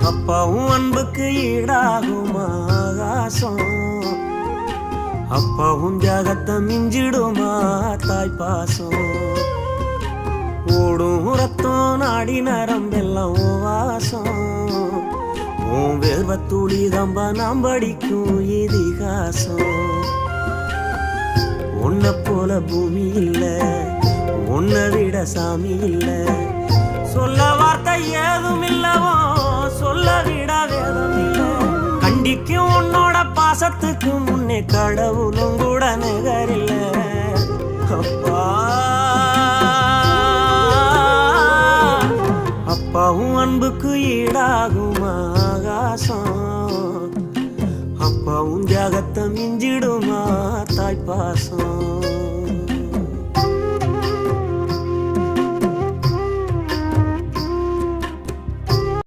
அப்பாவும் அன்புக்கு ஈடாகுமா ஆகாசம், அப்பாவும் தியாகத்தை மிஞ்சிடுமா தாய் பாசம். ஓடும் ரத்தம் நாடி நரம்பெல்லாம் ஓ வாசம், உன் வேர்வத்தூளி தம்ப நாம் படிக்கும் இதிகாசம். உன்னை போல பூமி இல்ல, உன்னை விட சாமி இல்ல, சொல்ல வார்த்தை ஏதும் இல்லவோ சொல்ல விட வேதம் இல்ல. கண்டிக்கும் உன்னோட பாசத்துக்கு முன்னே கடவுளும் கூட நிகரில்ல. அப்பா அப்பாவும் அன்புக்கு ஈடாகுமா ஆகாசம், அப்பாவும் தியாகத்தை மிஞ்சிடுமா தாய் பாசம்.